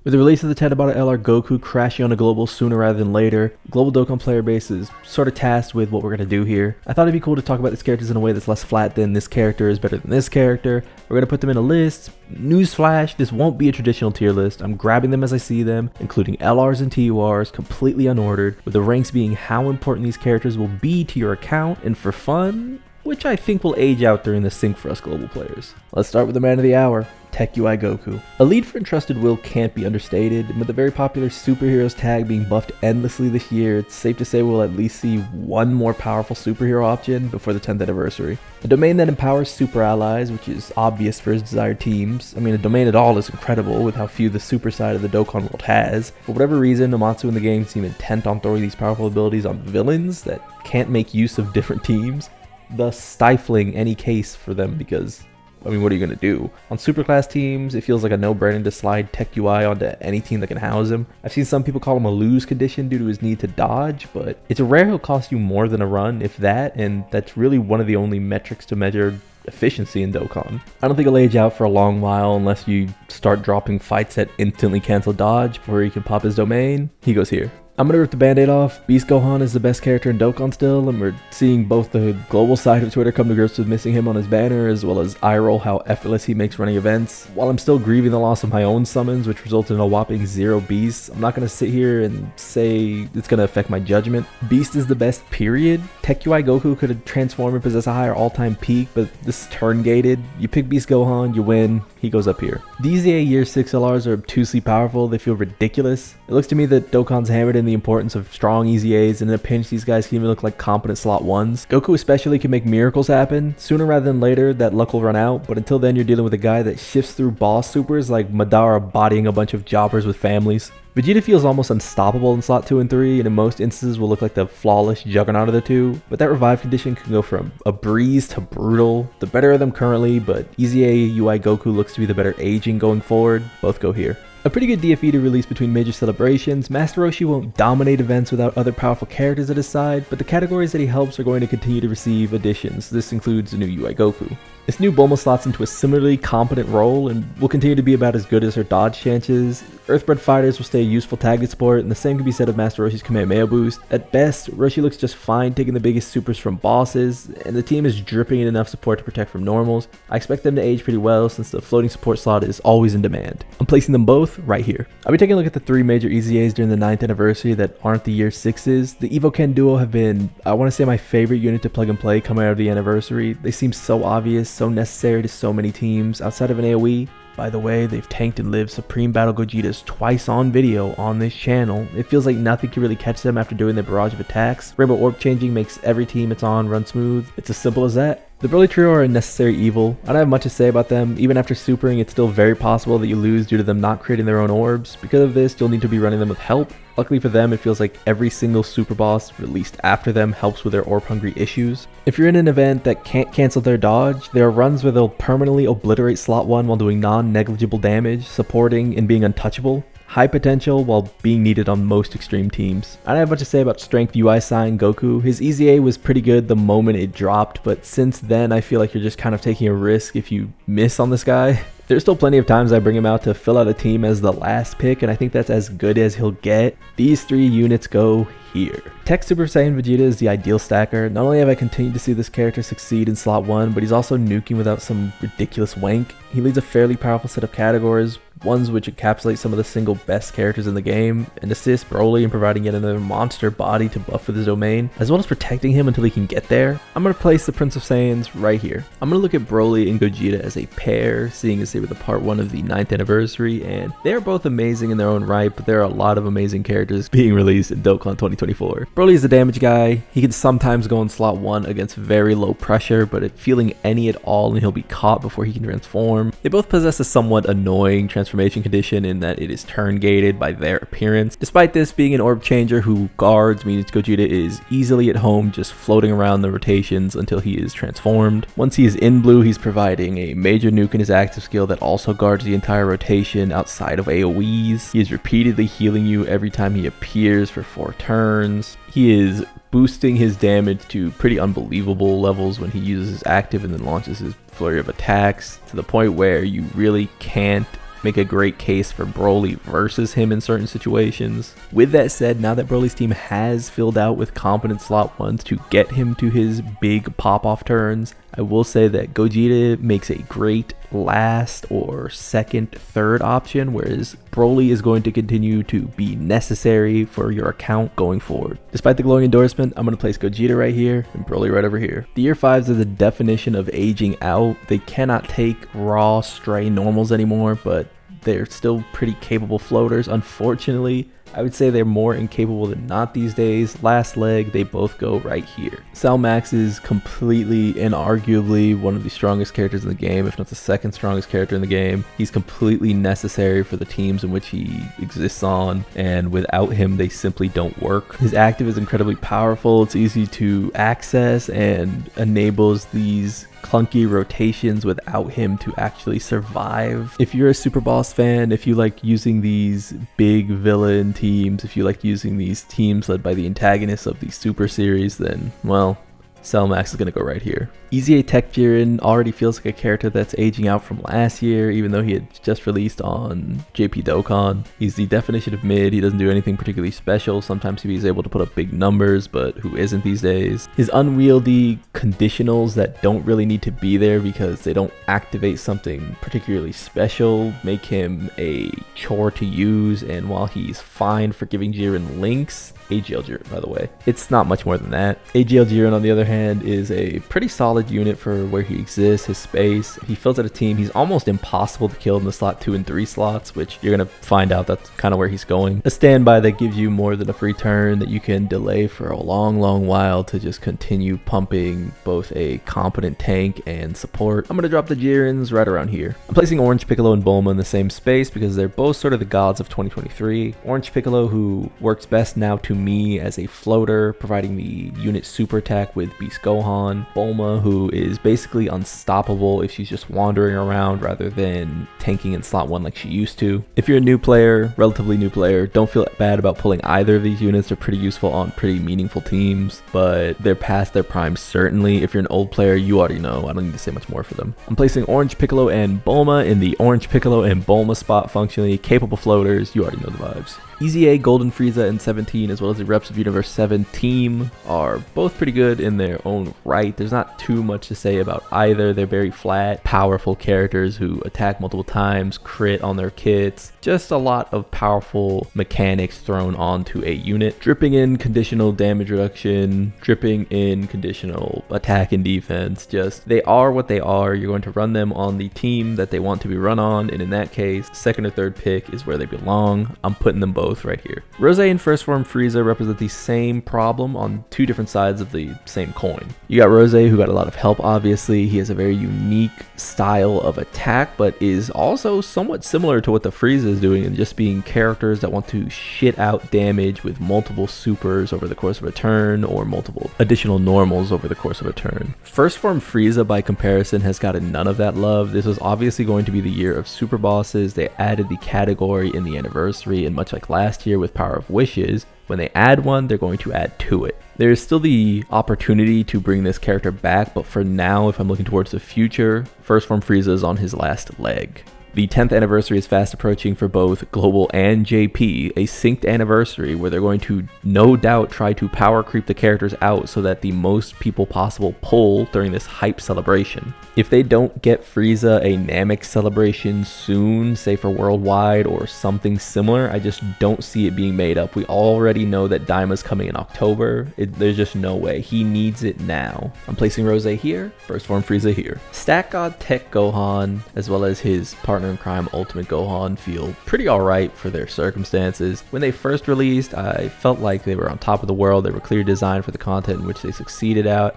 With the release of the Tanabata LR Goku crashing on a global sooner rather than later, global Dokkan player base is sort of tasked with what we're going to do here. I thought it'd be cool to talk about these characters in a way that's less flat than this character is better than this character. We're going to put them in a list. Newsflash, this won't be a traditional tier list. I'm grabbing them as I see them, including LRs and TURs, completely unordered, with the ranks being how important these characters will be to your account and for fun, which I think will age out during the sync for us global players. Let's start with the man of the hour, Tech UI Goku. A lead for Entrusted Will can't be understated, and with the very popular superheroes tag being buffed endlessly this year, it's safe to say we'll at least see one more powerful superhero option before the 10th anniversary. A domain that empowers super allies, which is obvious for his desired teams. I mean, a domain at all is incredible with how few the super side of the Dokkan world has. For whatever reason, Amatsu and the game seem intent on throwing these powerful abilities on villains that can't make use of different teams, thus stifling any case for them because, I mean, what are you going to do? On superclass teams, it feels like a no-brainer to slide Tech UI onto any team that can house him. I've seen some people call him a lose condition due to his need to dodge, but it's rare he'll cost you more than a run, if that, and that's really one of the only metrics to measure efficiency in Dokkan. I don't think he'll age out for a long while unless you start dropping fights that instantly cancel dodge before he can pop his domain. He goes here. I'm gonna rip the band-aid off. Beast Gohan is the best character in Dokkan still, and we're seeing both the global side of Twitter come to grips with missing him on his banner, as well as eye roll how effortless he makes running events. While I'm still grieving the loss of my own summons, which resulted in a whopping 0 Beasts, I'm not gonna sit here and say it's gonna affect my judgment. Beast is the best, period. Tech UI Goku could have transformed and possess a higher all-time peak, but this is turn-gated. You pick Beast Gohan, you win. He goes up here. These EA Year 6 LRs are obtusely powerful. They feel ridiculous. It looks to me that Dokkan's hammered in the importance of strong easy A's, and in a pinch these guys can even look like competent slot 1s. Goku especially can make miracles happen. Sooner rather than later, that luck will run out, but until then you're dealing with a guy that shifts through boss supers like Madara bodying a bunch of jobbers with families. Vegeta feels almost unstoppable in slot 2 and 3, and in most instances will look like the flawless juggernaut of the two, but that revive condition can go from a breeze to brutal. The better of them currently, but Easy A UI Goku looks to be the better aging going forward. Both go here. A pretty good DFE to release between major celebrations. Master Roshi won't dominate events without other powerful characters at his side, but the categories that he helps are going to continue to receive additions. This includes the new UI Goku. This new Bulma slots into a similarly competent role and will continue to be about as good as her dodge chances. Earthbred fighters will stay a useful target support, and the same can be said of Master Roshi's Kamehameha boost. At best, Roshi looks just fine taking the biggest supers from bosses, and the team is dripping in enough support to protect from normals. I expect them to age pretty well since the floating support slot is always in demand. I'm placing them both right here. I'll be taking a look at the 3 major Easy A's during the 9th anniversary that aren't the Year 6s. The Evo Ken duo have been, I want to say, my favorite unit to plug and play coming out of the anniversary. They seem so obvious, so necessary to so many teams outside of an AoE. By the way, they've tanked and lived Supreme Battle Gogetas twice on video on this channel. It feels like nothing can really catch them after doing their barrage of attacks. Rainbow Orb changing makes every team it's on run smooth. It's as simple as that. The Broly trio are a necessary evil. I don't have much to say about them. Even after supering, it's still very possible that you lose due to them not creating their own orbs. Because of this, you'll need to be running them with help. Luckily for them, it feels like every single super boss released after them helps with their orb hungry issues. If you're in an event that can't cancel their dodge, there are runs where they'll permanently obliterate slot 1 while doing non-negligible damage, supporting and being untouchable. High potential while being needed on most extreme teams. I don't have much to say about Strength UI Sign Goku. His Easy A was pretty good the moment it dropped, but since then I feel like you're just kind of taking a risk if you miss on this guy. There's still plenty of times I bring him out to fill out a team as the last pick, and I think that's as good as he'll get. These 3 units go here. Tech Super Saiyan Vegeta is the ideal stacker. Not only have I continued to see this character succeed in slot 1, but he's also nuking without some ridiculous wank. He leads a fairly powerful set of categories, ones which encapsulate some of the single best characters in the game, and assist Broly in providing yet another monster body to buff with his domain, as well as protecting him until he can get there. I'm going to place the Prince of Saiyans right here. I'm going to look at Broly and Gogeta as a pair, seeing as they were the part 1 of the 9th anniversary, and they're both amazing in their own right, but there are a lot of amazing characters being released in Dokkan 2024. Broly is a damage guy. He can sometimes go in slot 1 against very low pressure, but at feeling any at all and he'll be caught before he can transform. They both possess a somewhat annoying transformation condition in that it is turn gated by their appearance. Despite this, being an orb changer who guards means Gogeta is easily at home just floating around the rotations until he is transformed. Once he is in blue, he's providing a major nuke in his active skill that also guards the entire rotation outside of AoEs. He is repeatedly healing you every time he appears for 4 turns. He is boosting his damage to pretty unbelievable levels when he uses his active and then launches his flurry of attacks, to the point where you really can't make a great case for Broly versus him in certain situations. With that said, now that Broly's team has filled out with competent slot ones to get him to his big pop-off turns, I will say that Gogeta makes a great last or second, third option, whereas Broly is going to continue to be necessary for your account going forward. Despite the glowing endorsement, I'm going to place Gogeta right here and Broly right over here. The year 5s are the definition of aging out. They cannot take raw, stray normals anymore, but they're still pretty capable floaters. Unfortunately, I would say they're more incapable than not these days. Last leg, they both go right here. Cell Max is completely and arguably one of the strongest characters in the game, if not the second strongest character in the game. He's completely necessary for the teams in which he exists on, and without him, they simply don't work. His active is incredibly powerful. It's easy to access and enables these clunky rotations without him to actually survive. If you're a Super Boss fan, if you like using these big villain teams, if you like using these teams led by the antagonists of the Super Series, then, well, Cell Max is going to go right here. Easy A Tech Jiren already feels like a character that's aging out from last year, even though he had just released on JP Dokkan. He's the definition of mid. He doesn't do anything particularly special. Sometimes he's able to put up big numbers, but who isn't these days? His unwieldy conditionals that don't really need to be there because they don't activate something particularly special make him a chore to use, and while he's fine for giving Jiren links, AGL Jiren, by the way, it's not much more than that. AGL Jiren, on the other hand, is a pretty solid unit for where he exists, his space. He fills out a team. He's almost impossible to kill in the slot 2 and 3 slots, which you're going to find out that's kind of where he's going. A standby that gives you more than a free turn that you can delay for a long while to just continue pumping both a competent tank and support. I'm going to drop the Jirens right around here. I'm placing Orange Piccolo and Bulma in the same space because they're both sort of the gods of 2023. Orange Piccolo, who works best now to me as a floater, providing the unit super attack with Beast Gohan. Bulma, who is basically unstoppable if she's just wandering around rather than tanking in slot 1 like she used to. If you're a new player, relatively new player, don't feel bad about pulling either of these units. They're pretty useful on pretty meaningful teams, but they're past their prime certainly. If you're an old player, you already know. I don't need to say much more for them. I'm placing Orange Piccolo and Bulma in the Orange Piccolo and Bulma spot, functionally capable floaters. You already know the vibes. Easy A, Golden Frieza, and 17, as well as the Reps of Universe 7 team, are both pretty good in their own right. There's not too much to say about either. They're very flat, powerful characters who attack multiple times, crit on their kits. Just a lot of powerful mechanics thrown onto a unit. Dripping in conditional damage reduction, dripping in conditional attack and defense. Just, they are what they are. You're going to run them on the team that they want to be run on, and in that case, second or third pick is where they belong. I'm putting them both right here. Rose and First Form Frieza represent the same problem on two different sides of the same coin. You got Rose, who got a lot of help, obviously. He has a very unique style of attack, but is also somewhat similar to what the Frieza is doing, and just being characters that want to shit out damage with multiple supers over the course of a turn, or multiple additional normals over the course of a turn. First Form Frieza, by comparison, has gotten none of that love. This was obviously going to be the year of super bosses. They added the category in the anniversary, and much like last year with Power of Wishes, when they add one, they're going to add to it. There is still the opportunity to bring this character back, but for now, if I'm looking towards the future, First Form Frieza is on his last leg. The 10th anniversary is fast approaching for both Global and JP, a synced anniversary where they're going to no doubt try to power creep the characters out so that the most people possible pull during this hype celebration. If they don't get Frieza a Namek celebration soon, say for Worldwide or something similar, I just don't see it being made up. We already know that Daima's coming in October. There's just no way. He needs it now. I'm placing Rose here, First Form Frieza here. Stack God Tech Gohan, as well as his partner in crime Ultimate Gohan, feel pretty alright for their circumstances. When they first released, I felt like they were on top of the world. They were clear designed for the content in which they succeeded out.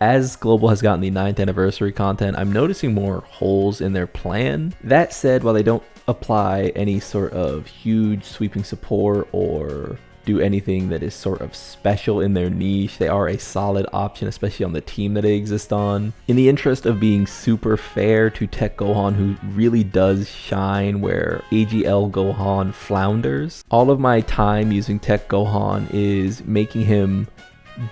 As Global has gotten the 9th anniversary content, I'm noticing more holes in their plan. That said, while they don't apply any sort of huge sweeping support or do anything that is sort of special in their niche, they are a solid option, especially on the team that they exist on. In the interest of being super fair to Tech Gohan, who really does shine where AGL Gohan flounders, all of my time using Tech Gohan is making him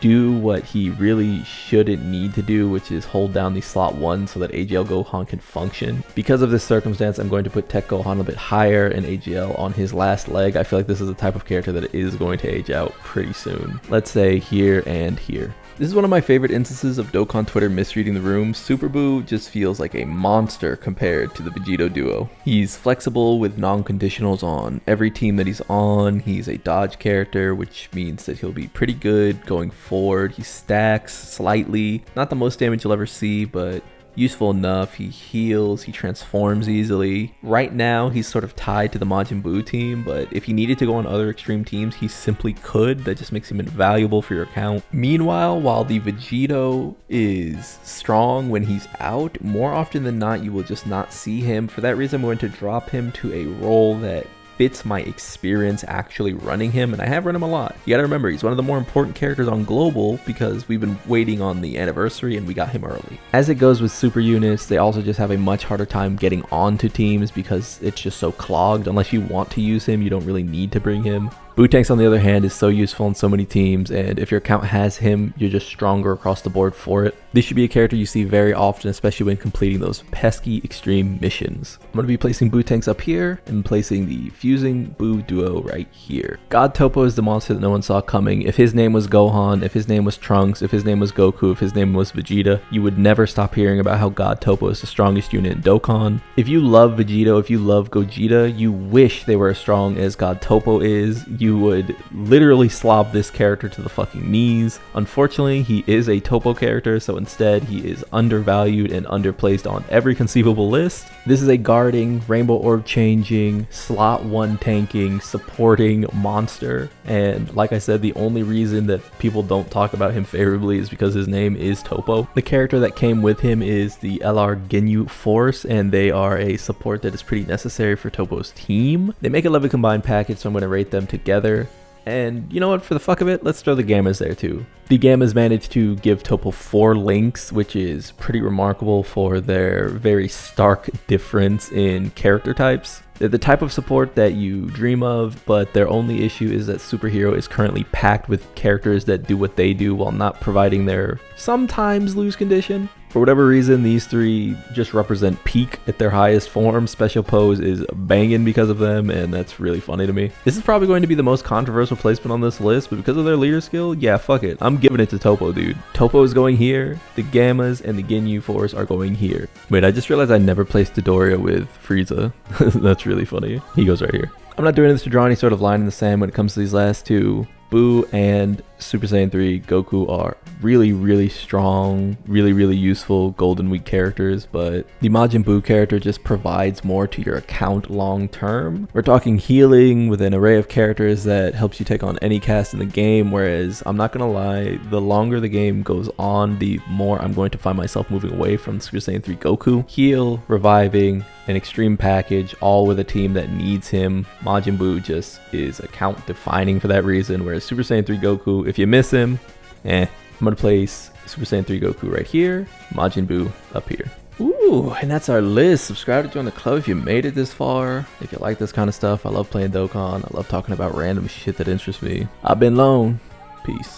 do what he really shouldn't need to do, which is hold down the slot 1 so that AGL Gohan can function. Because of this circumstance, I'm going to put Tech Gohan a bit higher and AGL on his last leg. I feel like this is the type of character that is going to age out pretty soon. Let's say here and here. This is one of my favorite instances of Dokkan Twitter misreading the room. Super Buu just feels like a monster compared to the Vegito duo. He's flexible with non-conditionals on every team that he's on. He's a dodge character, which means that he'll be pretty good going forward. He stacks slightly. Not the most damage you'll ever see, but useful enough. He heals, he transforms easily. Right now, he's sort of tied to the Majin Buu team, but if he needed to go on other extreme teams, he simply could. That just makes him invaluable for your account. Meanwhile, while the Vegito is strong when he's out, more often than not, you will just not see him. For that reason, I'm going to drop him to a role that fits my experience actually running him, and I have run him a lot. You gotta remember, he's one of the more important characters on Global because we've been waiting on the anniversary and we got him early. As it goes with super units, they also just have a much harder time getting onto teams because it's just so clogged. Unless you want to use him, you don't really need to bring him. Bootanks, on the other hand, is so useful in so many teams, and if your account has him, you're just stronger across the board for it. This should be a character you see very often, especially when completing those pesky extreme missions. I'm going to be placing Bootanks up here and placing the fusing Buu duo right here. God Topo is the monster that no one saw coming. If his name was Gohan, if his name was Trunks, if his name was Goku, if his name was Vegeta, you would never stop hearing about how God Topo is the strongest unit in Dokkan. If you love Vegito, if you love Gogeta, you wish they were as strong as God Topo is. You would literally slob this character to the fucking knees. Unfortunately, he is a Topo character, so instead he is undervalued and underplaced on every conceivable list. This is a guarding, rainbow orb changing, slot 1 tanking, supporting monster, and like I said, the only reason that people don't talk about him favorably is because his name is Topo. The character that came with him is the LR Ginyu Force, and they are a support that is pretty necessary for Topo's team. They make a lovely combined package, so I'm going to rate them together. And you know what, for the fuck of it, let's throw the Gammas there too. The Gammas managed to give Topo 4 links, which is pretty remarkable for their very stark difference in character types. They're the type of support that you dream of, but their only issue is that Superhero is currently packed with characters that do what they do while not providing their sometimes lose condition. For whatever reason, these three just represent peak at their highest form. Special Pose is banging because of them, and that's really funny to me. This is probably going to be the most controversial placement on this list, but because of their leader skill, yeah, fuck it. I'm giving it to Topo, dude. Topo is going here, the Gammas and the Ginyu Force are going here. Wait, I just realized I never placed Dodoria with Frieza. That's really funny. He goes right here. I'm not doing this to draw any sort of line in the sand when it comes to these last two. Buu and Super Saiyan 3 Goku are really strong, really useful Golden Week characters, but the Majin Buu character just provides more to your account long term. We're talking healing with an array of characters that helps you take on any cast in the game, whereas I'm not gonna lie, the longer the game goes on, the more I'm going to find myself moving away from Super Saiyan 3 Goku. Heal, reviving, an extreme package, all with a team that needs him. Majin Buu just is account defining for that reason, whereas Super Saiyan 3 Goku, if you miss him, I'm gonna place Super Saiyan 3 Goku right here, Majin Buu up here. Ooh, and that's our list. Subscribe to join the club if you made it this far. If you like this kind of stuff, I love playing Dokkan. I love talking about random shit that interests me. I've been Lone. Peace.